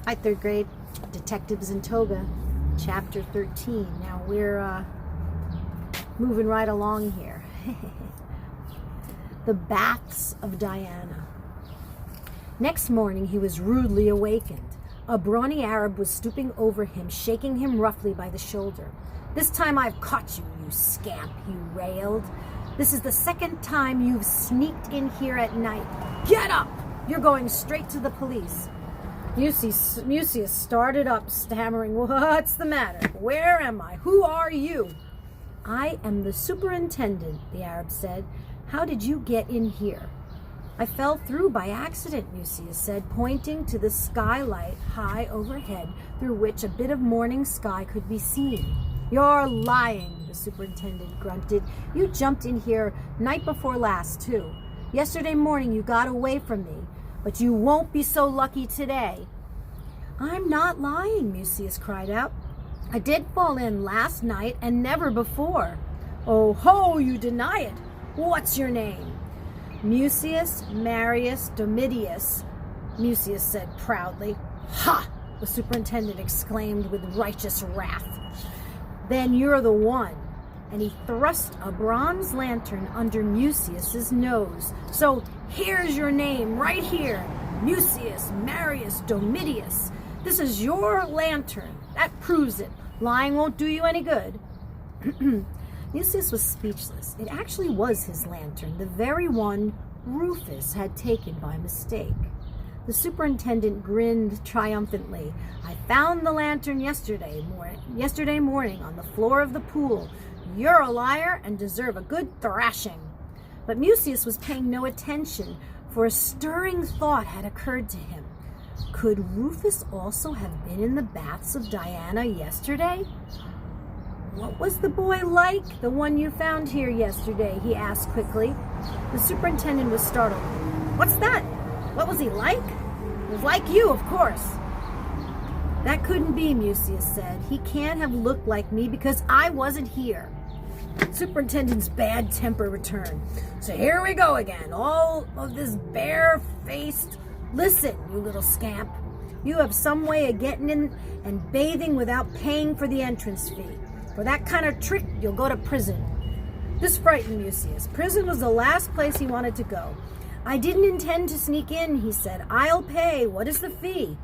Hi, third grade. Detectives in Toga, chapter 13. Now we're moving right along here. The Baths of Diana. Next morning, he was rudely awakened. A brawny Arab was stooping over him, shaking him roughly by the shoulder. "This time I've caught you, you scamp," he railed. "This is the second time you've sneaked in here at night. Get up! You're going straight to the police." Mucius started up, stammering, "What's the matter? Where am I? Who are you?" "I am the superintendent," the Arab said. "How did you get in here?" "I fell through by accident," Mucius said, pointing to the skylight high overhead through which a bit of morning sky could be seen. "You're lying," the superintendent grunted. "You jumped in here night before last, too. Yesterday morning you got away from me, but you won't be so lucky today." "I'm not lying," Mucius cried out. "I did fall in last night and never before." "Oh ho, you deny it. What's your name?" "Mucius Marius Domitius," Mucius said proudly. "Ha!" the superintendent exclaimed with righteous wrath. "Then you're the one." And he thrust a bronze lantern under Mucius's nose. "So here's your name right here, Mucius Marius Domitius. This is your lantern. That proves it. Lying won't do you any good." Mucius was speechless. It actually was his lantern, the very one Rufus had taken by mistake. The superintendent grinned triumphantly. "I found the lantern yesterday morning on the floor of the pool. You're a liar and deserve a good thrashing." But Mucius was paying no attention, for a stirring thought had occurred to him. Could Rufus also have been in the Baths of Diana yesterday? "What was the boy like, the one you found here yesterday?" he asked quickly. The superintendent was startled. "What's that? What was he like?" "He was like you, of course." "That couldn't be," Mucius said. "He can't have looked like me because I wasn't here." Superintendent's bad temper returned. "So here we go again, all of this bare-faced... Listen, you little scamp, you have some way of getting in and bathing without paying for the entrance fee. For that kind of trick, you'll go to prison." This frightened Mucius. Prison was the last place he wanted to go. "I didn't intend to sneak in," he said. "I'll pay. What is the fee?"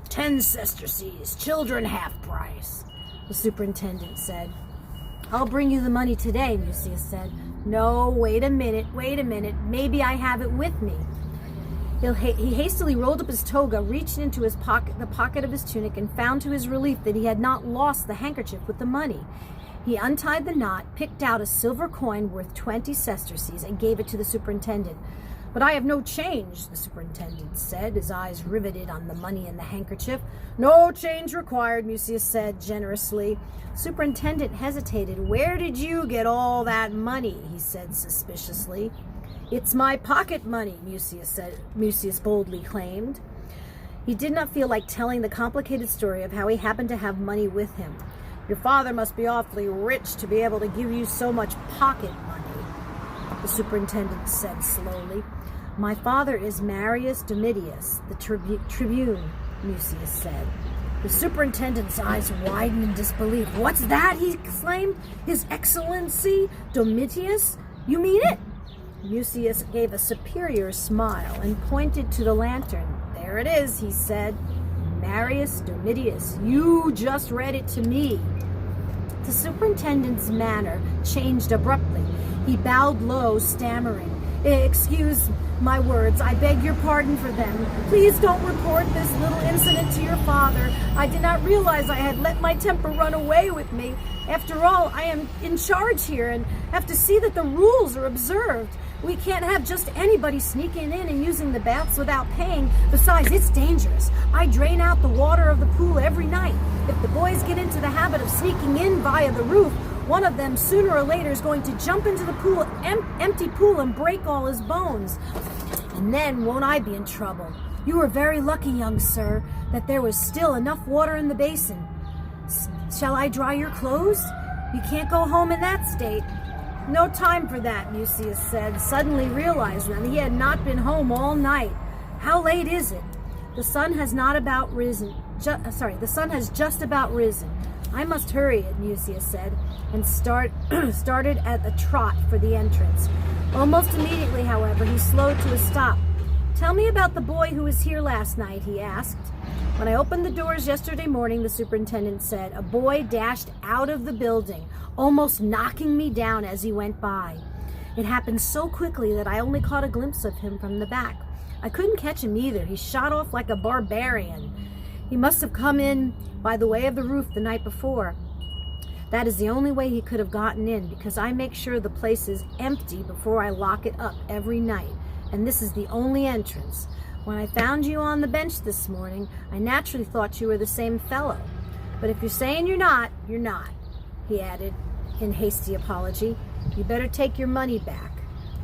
10 sesterces, children half price," the superintendent said. "I'll bring you the money today," Mucius said. "No, wait a minute. Maybe I have it with me." He hastily rolled up his toga, reached into the pocket of his tunic, and found to his relief that he had not lost the handkerchief with the money. He untied the knot, picked out a silver coin worth 20 sesterces, and gave it to the superintendent. "But I have no change," the superintendent said, his eyes riveted on the money and the handkerchief. "No change required," Mucius said generously. Superintendent hesitated. "Where did you get all that money?" he said suspiciously. "It's my pocket money," Mucius boldly claimed. He did not feel like telling the complicated story of how he happened to have money with him. "Your father must be awfully rich to be able to give you so much pocket money," the superintendent said slowly. "My father is Marius Domitius, the tribune," Mucius said. The superintendent's eyes widened in disbelief. "What's that?" he exclaimed. "His Excellency Domitius? You mean it?" Mucius gave a superior smile and pointed to the lantern. "There it is," he said. "Marius Domitius. You just read it to me." The superintendent's manner changed abruptly. He bowed low, stammering, "Excuse my words. I beg your pardon for them. Please don't report this little incident to your father. I did not realize I had let my temper run away with me. After all, I am in charge here and have to see that the rules are observed. We can't have just anybody sneaking in and using the baths without paying. Besides, it's dangerous. I drain out the water of the pool every night. If the boys get into the habit of sneaking in via the roof, one of them sooner or later is going to jump into the pool, empty pool, and break all his bones. And then won't I be in trouble? You were very lucky, young sir, that there was still enough water in the basin. Shall I dry your clothes? You can't go home in that state." "No time for that," Mucius said, suddenly realizing that he had not been home all night. "How late is it?" "The sun has not about risen the sun has just about risen. I must hurry, Mucius said, and started at a trot for the entrance. Almost immediately, however, he slowed to a stop. Tell me about the boy who was here last night, he asked. When I opened the doors yesterday morning, the superintendent said, a boy dashed out of the building, almost knocking me down as he went by. It happened so quickly that I only caught a glimpse of him from the back. I couldn't catch him either. He shot off like a barbarian. He must have come in by the way of the roof the night before. That is the only way he could have gotten in, because I make sure the place is empty before I lock it up every night, and this is the only entrance. When I found you on the bench this morning, I naturally thought you were the same fellow. But if you're saying you're not, he added in hasty apology. You better take your money back.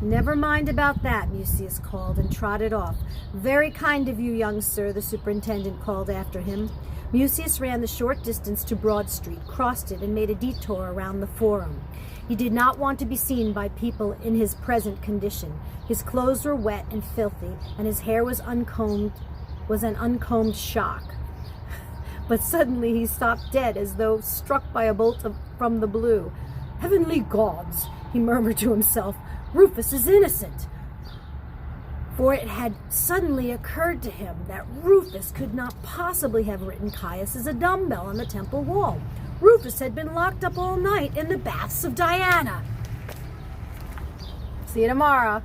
Never mind about that, Mucius called and trotted off. Very kind of you, young sir, the superintendent called after him. Mucius ran the short distance to Broad Street, crossed it, and made a detour around the Forum. He did not want to be seen by people in his present condition. His clothes were wet and filthy, and his hair was an uncombed shock. But suddenly he stopped dead, as though struck by a bolt from the blue. Heavenly gods, he murmured to himself, Rufus is innocent. For it had suddenly occurred to him that Rufus could not possibly have written Caius as a dumbbell on the temple wall. Rufus had been locked up all night in the baths of Diana. See you tomorrow.